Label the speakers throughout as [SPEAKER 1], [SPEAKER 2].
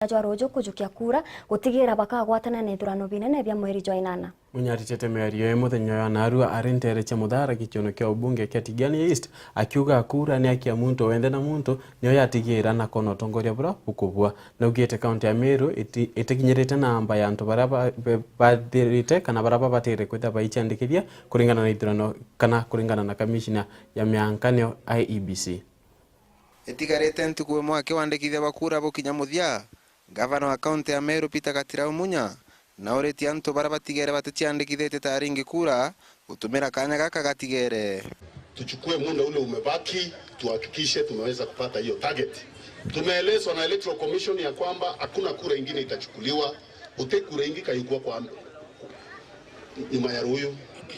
[SPEAKER 1] jwa rojo kujukia kura gutigira bakagwatana na ithurano binene bya mweri jwa 8.
[SPEAKER 2] Munyaritete meario muthenya ya narua arintere cha muthara kichono kya ubunge kya Tigania East akiuga kura ni akia muntu wende na muntu niyo yatigira na kono tongoria bura ukubwa na ugete county ya Meru itikinyerete namba ya antu baraba bathirite kana baraba batire kwita baichandikithia kuringana na ithurano kana kuringana na commissioner ya miankanio IEBC.
[SPEAKER 3] Etigarete ntuku mwake wandikithia bakura bokinya muthia governor wa county ya Meru Peter Gatirau Munya na oreti antu baraba tigere batichiandikithete taringi kura utumira kanya gaka gatigere.
[SPEAKER 4] Tuchukue muda ule umebaki tuhakikishe tumeweza kupata hiyo target. Tumeelezwa na Electoral Commission ya kwamba hakuna kura ingine itachukuliwa, kura ingi kayikuwa kwa nyuma ya ruyu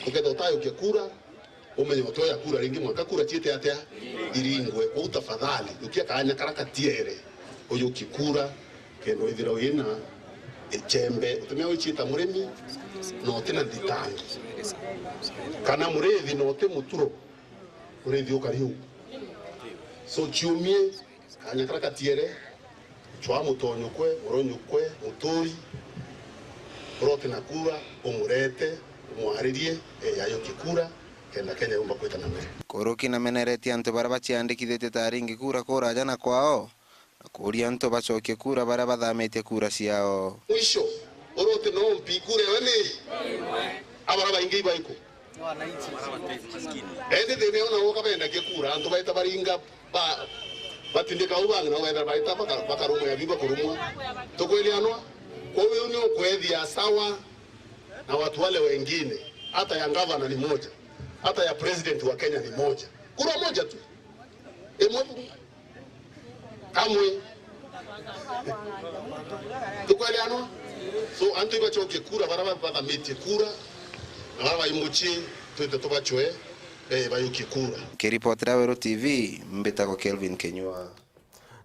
[SPEAKER 4] uketotayo ke kura umenye otoya kura ringi mwaka kura chiete atia iringwe kwa utafadhali ukia kanya karaka tiere uyu kikura kendo ithira wina echembe utumia wichita muremi no tena ditangi kana murethi no te muturo murethi ukariu so chiumie kanya karaka tiere chwa mutonyo kwe uronyo kwe muturi rote na kura umurete umwaririe yayo kikura kenda Kenya yumba kwita na mbere
[SPEAKER 3] koroki na menereti antu baraba chiandikithete taringi kura kora jana kwao na kuria antu bacoke kura baraba thamete kura ciao
[SPEAKER 4] mwisho orote no mpi kura wene abaraba ingi baiko ende de neona woka benda ke kura antu baita baringa batindika ubanga na wenda baita bakarumo ya biba kurumwa tokwelianwa kwa hiyo ni kwethia sawa na watu wale wengine hata ya gavana ni moja hata ya president wa Kenya ni moja kura moja tu kamwe tukweliano so antu ibachoke kura baraba bata miti kura na baraba imuchi tuite tobachwe bayuki kura.
[SPEAKER 3] Kiripotera Wero TV mbetako Kelvin Kenyua.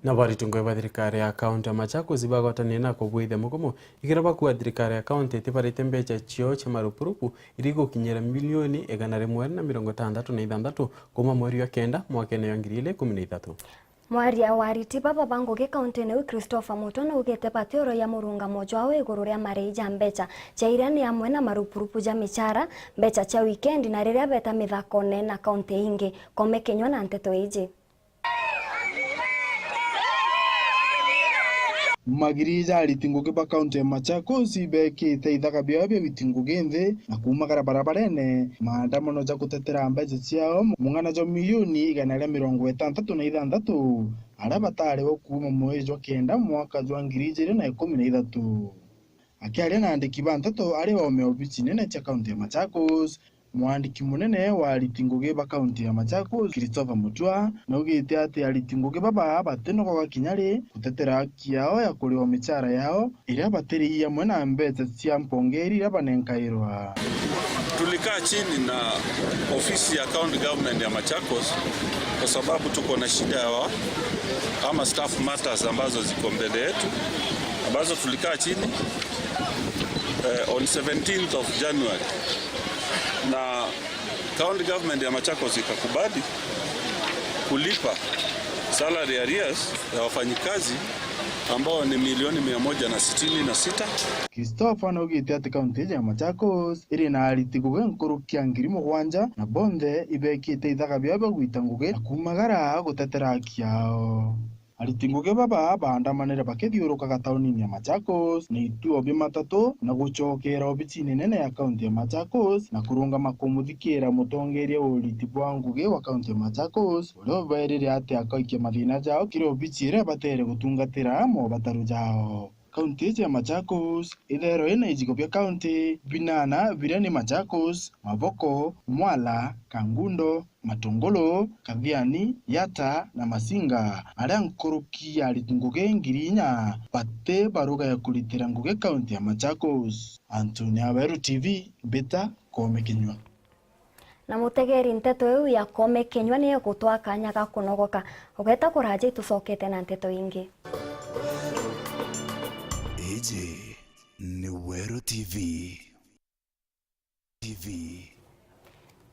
[SPEAKER 2] Na bari tungwe thirikari ya county ya Machakos ibagotania na kubwithe mugomo ikiraba kwa thirikari ya county itibarite mbeca cio cha marupurupu irigo kinyera milioni 166 kuma mweri wa kenda mwaka wa 2013.
[SPEAKER 1] Mwaria wa ritiba babanguge county ne Christopher Mutona ugete patero ya murunga moja wa iguru ria mareja mbeca cha irani amwe na marupurupu ja michara mbeca cha weekend na riria beta mithako na county ingi komekenywa na nteto iji.
[SPEAKER 5] Magirija alitinguke ba county ya Machakos ibekite ithaka bya bitinguke nthi na kumagara barabarene maandamano ja kutetera mbeca ciao mungana jo milioni 166 ara batare wo kuma mwezi wa kenda mwaka wa 2013 akiaria na andiki bantatu ari baume obici nene cha county ya Machakos. Mwandiki munene wa litinguke ba county ya Machakos Christopher Mutua na ugite ati alitinguke baba bateno kwa kinyari kutetera kiao ya kuliwa michara yao ila bateri ya mwana mbeca cia mpongeri ila banenkairwa.
[SPEAKER 6] Tulikaa chini na ofisi ya county government ya Machakos kwa sababu tuko na shida ya ama staff matters ambazo ziko mbele yetu ambazo tulikaa chini on 17th of January na county government ya Machakos ikakubali kulipa salary arrears ya wafanyikazi ambao ni milioni 166.
[SPEAKER 5] Christopher na ugite ati county ya Machakos iri na alitigoge nkuru kia 7,000 na bonde ibekite ithaka byabo gwitanguge kumagara gutetera kiao. Alitinguke baba baandamanire bakithiurukaga tauni ya Machakos ni ituo bya matatu na guchokera obici nene ya county ya Machakos na kurunga makumuthikira mutongeria uriti bwa nguge wa county ya Machakos urio bairire ati akoikia mathina jao kiro obici ire batere gutungatira mo bataru jao. County ya Machakos ithero ina ijigo bya county binana birani Machakos, Mavoko, Mwala, Kangundo, Matongolo, Kathiani, Yata na Masinga aria nkoroki alitinguke ngirinya bate baruga ya kulitira nguge county ya Machakos. Antonia Wero TV beta komekenywa
[SPEAKER 1] na mutegeri nteto eu ya komekenywa ni gutwa kanya ga kunogoka ugeta kuraje tusokete na nteto ingi.
[SPEAKER 7] Eje ni Wero TV.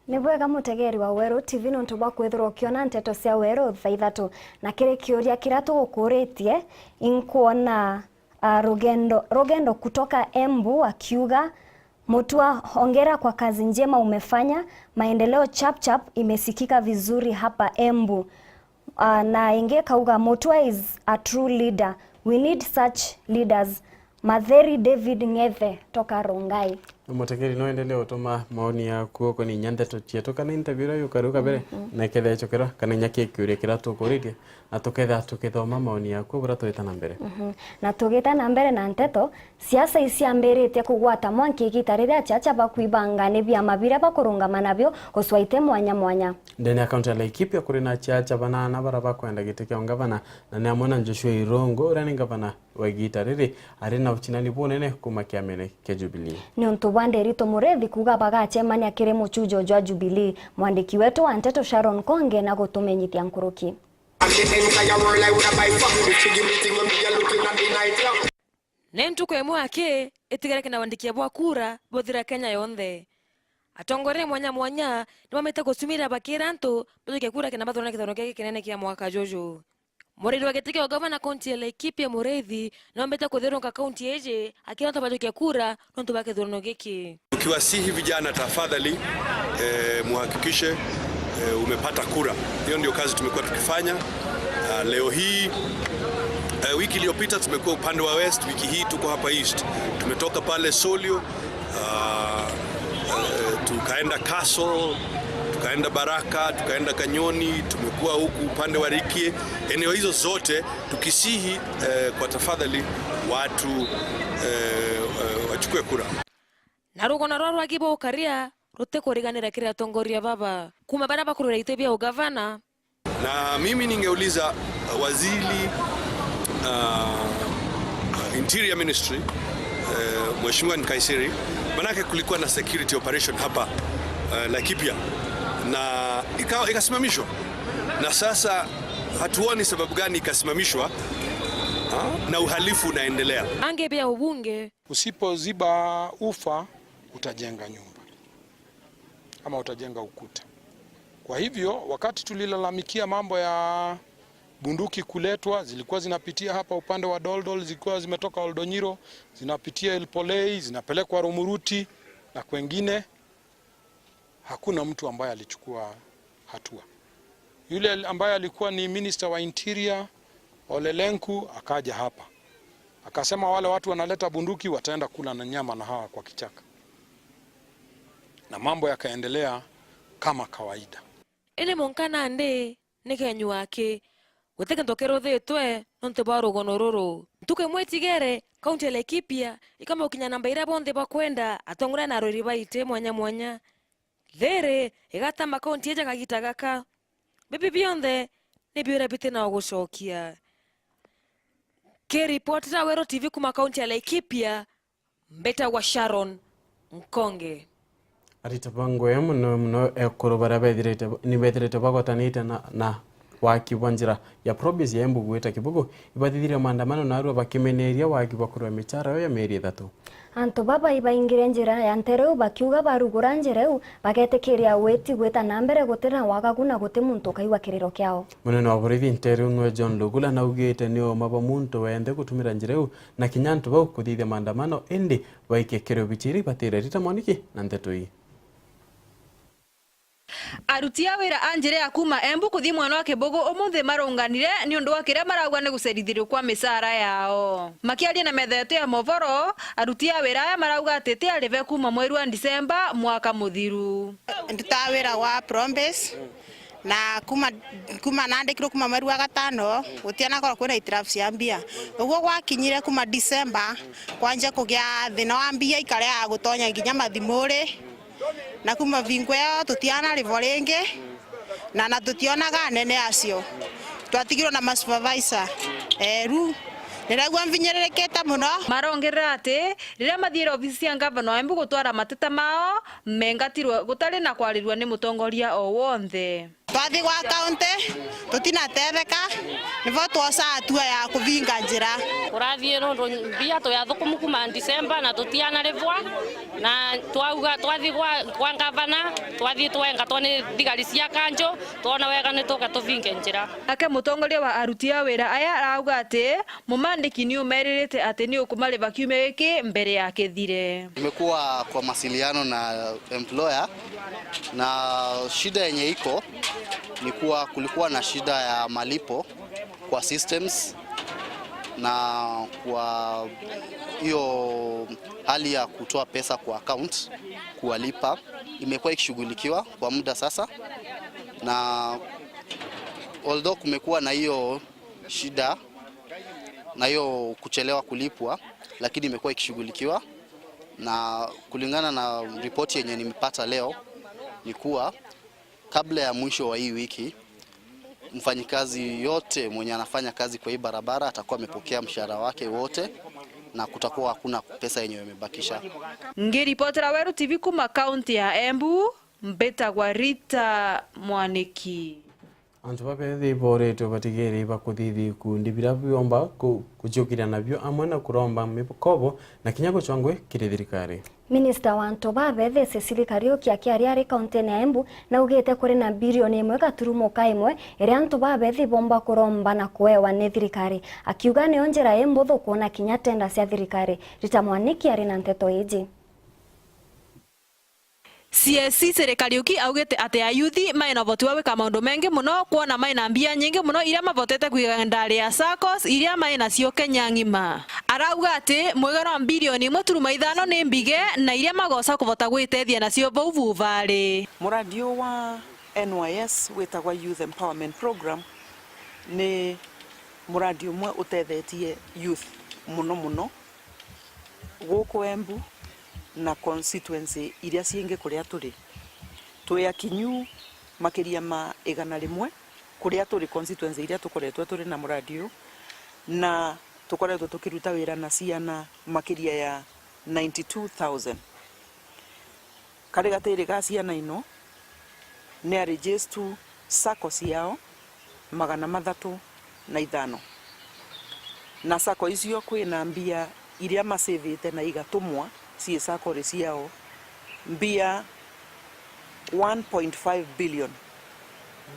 [SPEAKER 1] Ni bwega mutegeri wa Wero TV no ntuba kwithirwo kiona nteto cia Wero thaa 3 na kiri kiuria kiratu gukuritie inkuona Rogendo kutoka Embu akiuga Mutua, hongera kwa kazi njema umefanya, maendeleo chap imesikika vizuri hapa Embu. Na inge kauga Mutua is a true leader, we need such leaders. Matheri David Ngethe toka Rongai.
[SPEAKER 2] Mutekeri no endelee utoma maoni yaku ko ni nyandeto chieto kana interview yo karuka bere na kethe chokera kana nyake kyure kira tukuririe na tuketha tukithoma maoni yaku bura twitana mbere
[SPEAKER 1] na tugitana mbere na nteto siasa isi ambirite kugwata mwanki gitarire achacha bakuibanga ne bya mabira bakurungama nabyo guswaite mwanya
[SPEAKER 2] ndene account ya Laikipia kuri na achacha banana bara bakwenda giteke ngavana na ne amona Joshua Irongo rani ngavana wa gitarire ari na uchinani bonene kumakia mene ke Jubilee
[SPEAKER 1] ni Ntubande Rito Murethi kuga bagachemani akire muchujo jwa Jubilee. Mwandiki wetu wa nteto Sharon Konge na gutumenyithia nkuruki.
[SPEAKER 8] Nentuko emwe ake etigereke na wandikia bwa kura bothira Kenya yonthe. Atongore mwanya nimamete gusumira bakiranto bothike kura kina bathona kithono keke kinene kia mwaka jojo. Muriri wa gitike wa governor county ya Laikipia Murethi nimamete kuthirunga county eje akiranta bathike kura nonto bakithorno giki.
[SPEAKER 9] Ukiwasihi vijana tafadhali muhakikishe umepata kura. Hiyo ndio kazi tumekuwa tukifanya. Leo hii wiki iliyopita tumekuwa upande wa west, wiki hii tuko hapa east. Tumetoka pale Solio, tukaenda Castle, tukaenda Baraka, tukaenda Kanyoni, tumekuwa huku upande wa Rikie. Eneo hizo zote tukisihi kwa tafadhali watu wachukue kura.
[SPEAKER 8] Narugo na rorwa gibo karia rote kuriganira kire atongoria baba kuma bara bakurira itebia ugavana.
[SPEAKER 9] Na mimi ningeuliza waziri Interior Ministry Mheshimiwa Nkaiseri, manake kulikuwa na security operation hapa Laikipia na ikasimamishwa, na sasa hatuoni sababu gani ikasimamishwa na uhalifu unaendelea.
[SPEAKER 8] Angebea ubunge,
[SPEAKER 10] usipoziba ufa utajenga nyumba ama utajenga ukuta. Kwa hivyo wakati tulilalamikia mambo ya bunduki kuletwa, zilikuwa zinapitia hapa upande wa Doldol, zilikuwa zimetoka Oldonyiro, zinapitia Elpolei, zinapelekwa Rumuruti na kwengine, hakuna mtu ambaye alichukua hatua. Yule ambaye alikuwa ni Minister wa Interior Olelenku akaja hapa akasema wale watu wanaleta bunduki wataenda kula na nyama na hawa kwa kichaka, na mambo yakaendelea kama kawaida.
[SPEAKER 8] Ele monkana ande nekenyu wake weteke ndokero thetwe nonte baro gonororo tuke mwetigere kaunti ya Laikipia ikama ukinya namba ira bonde bakwenda atongura na rori baite mwanya there igatamba kaunti eja kagitagaka bibi bionde ne biura bite na ogushokia ke report za Wero TV kuma kaunti ya Laikipia mbeta wa Sharon Nkonge.
[SPEAKER 2] Arita bango ya muno ekorobara bedirete ni bedirete bagotanite na waki wanjira ya province ya Embu gweta Kibugu ibathithire maandamano na aru bakimeneria waki bakurwa michara ya meri 3.
[SPEAKER 1] Anto baba ibaingire njira ya ntereu bakiuga barugura njereu bagetekeria weti gweta nambere gutira wagaguna guti muntu kaiwa kiriro kiao.
[SPEAKER 2] Munene wa borithi ntereu no John Lugula na ugite ni o maba muntu wende gutumira njereu na kinyantu bau kuthithia maandamano indi baike kiryo bichiri batire rita moniki na ndeto hii.
[SPEAKER 11] Arutia wira anjire ya kuma Embu kuthi mwana wa Kibugu umuthi marunganire ni undu wa kiria marauga ni gucerithirio kwa misara yao. Makiaria na metha yetu ya movoro, arutia wira aya marauga atete arive kuma mweri wa Disemba mwaka muthiru.
[SPEAKER 12] Nduta wira wa Promise na kuma nandikirwo kuma mweri wa gatano gutiana korwo kwina itirafu cia mbia. Uguo gwakinyire kuma Disemba kwanja kugia thina wa mbia ikaria gutonya nginya mathimuri. Na kuma vingo yao tutiana rivoringe na tutionaga nene acio twatigirwo na supervisor ru niragwa mvinyerereketa muno
[SPEAKER 11] marongerera ati riria mathiire ofisi ya governor wa Embu gutwara mateta mao mengatirwo gutari na kwarirwa ni mutongoria o wonthe.
[SPEAKER 12] twathi gwa kaunti tutinatetheka nivo twoca atua ya kuvinga njira
[SPEAKER 13] kurathie no mbia to ya thukumu kuma December na tutiana rivwa na twauga twathi gwa gavana twathi twenga tone thigari cia kanjo twona wega ni tuka tuvinge njira
[SPEAKER 11] ake mutongoria wa aruti a wira aya arauga ati mumandiki ni umeririte ati ni ukumariva kiumia giki mbere ya kithire.
[SPEAKER 14] Nimekuwa kwa masiliano na employer na shida yenye iko ni kuwa kulikuwa na shida ya malipo kwa systems na kwa hiyo hali ya kutoa pesa kwa account kuwalipa imekuwa ikishughulikiwa kwa muda sasa, na although kumekuwa na hiyo shida na hiyo kuchelewa kulipwa, lakini imekuwa ikishughulikiwa, na kulingana na ripoti yenye nimepata leo ni kuwa kabla ya mwisho wa hii wiki mfanyikazi yote mwenye anafanya kazi kwa hii barabara atakuwa amepokea mshahara wake wote na kutakuwa hakuna pesa yenye imebakisha.
[SPEAKER 11] Ngiripotera Weru TV kuma kaunti ya Embu, Mbetagwa Rita Mwaniki.
[SPEAKER 2] Antu babethi boreto batigeri bakuthithi kundi bira biomba kuchukira nabyo amwe na kuromba mikobo na kinyago chwangwe kiri thirikari.
[SPEAKER 1] Minister wa antu babethi Cecily Kariuki akiaria ari kaunti ya Embu na ugite kuri na bilioni 1.1 iri antu babethi bomba kuromba na kuewa ni thirikari akiuga ni onjera embuthu kuona kinya tenda cia thirikari. Rita Mwaniki ari na nteto iji.
[SPEAKER 11] CSC Kariuki augite ati ayuthi maina voti wa wika maundu mengi muno kuona maina mbia nyingi muno iria mavotete kuiga ndari ya SACCOS iria maina cio Kenya ngima. Arauga ati mwegero wa bilioni 1.5 ni mbige na iria magoca kuvota gwitethia nacio vau vuvari.
[SPEAKER 15] Muradi wa NYS witagwa Youth Empowerment Program ni muradi umwe utethetie youth muno guku Embu na constituency iria ciingi kuria turi twi akinyu makiria ma 100 kuria turi constituency iria tukoretwe turi na muradio na tukoretwe tukiruta wira na ciana makiria ya 92,000 kari gatiri ga ciana ino ne register SACCOS yao 305 na SACCO icio kwina mbia iria masevete na igatumwa si SACCO ciao mbia 1.5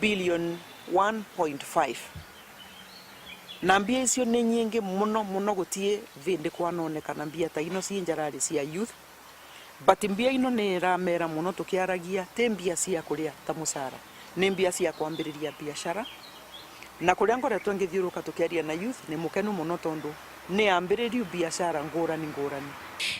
[SPEAKER 15] billion 1.5 na mbia icio ni nyingi muno gutie vindi kwanonekana mbia ta ino ci njarari cia youth but mbia ino ni ramera muno tukiaragia te mbia cia kuria ta musara ni mbia cia kwambiriria biashara na kuria ngoretwo ngithiuruka tukiaria na youth ni mukenu muno tondu ni ambiririo biashara ngurani.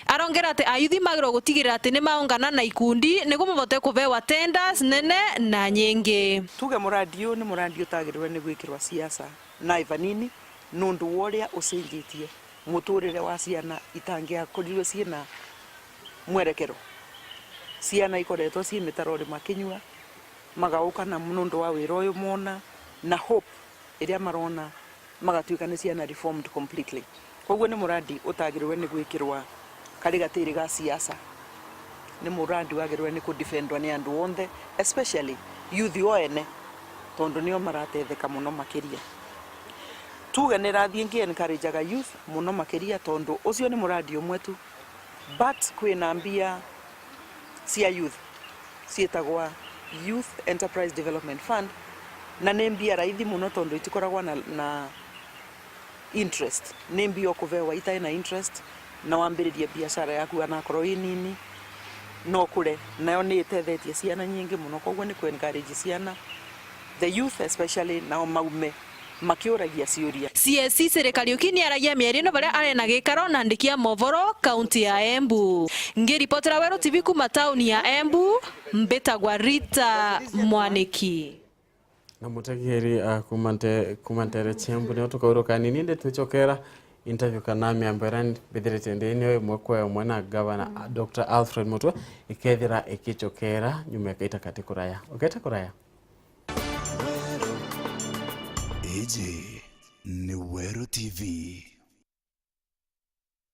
[SPEAKER 11] Arongera ati ayuthi magiro gutigirira ati ni maungana na ikundi niguo mavote kuvewa tenders nene na nyingi.
[SPEAKER 15] Tuge muradi uyu ni muradi utagirwe ni gwikirwa siasa na ivanini nundu woria ucenjitie muturire wa ciana itangiakorirwe ciina mwerekero. Ciana ikoretwo ci mitarori makinyua magauka na nundu wa wira uyu mona na hope iria marona magatuika ni ciana reformed completely. Koguo ni muradi utagirwe ni gwikirwa kari gatiri ga siasa. Ni muradi wagirwe ni kudefendwa ni andu onthe, especially youth oene tondu nio maratetheka muno makiria. Tuge ni rathie ngi encourage ga youth muno makiria tondu ucio ni muradi umwe tu, but kwina mbia cia youth cietagwa Youth Enterprise Development Fund na ni mbia raithi muno tondu itikoragwa na interest. Ni mbia kuvewa itai na interest na wambiririe biashara yaku ana korwo nini no kure nayo ni itethetie ciana nyingi muno. Koguo ni ku encourage ciana, the youth especially, na maume makiuragia ciuria.
[SPEAKER 11] CSC Kariuki ni aragia mieri no baria arena gikaro na ndikia movoro kaunti ya Embu. Ngiripotera Weru TV kuma tauni ya Embu, Mbetagwa Rita Mwaniki.
[SPEAKER 2] Na mutegeri kumantere chembu ni otukauro kanini nde tuchokera interview kanami amberani bithirite ndeni mwekwe mwana governor Dr. Alfred Mutua ikethira ikichokera nyume kaita katikuraya oketa kuraya
[SPEAKER 7] Iji ni Weru TV.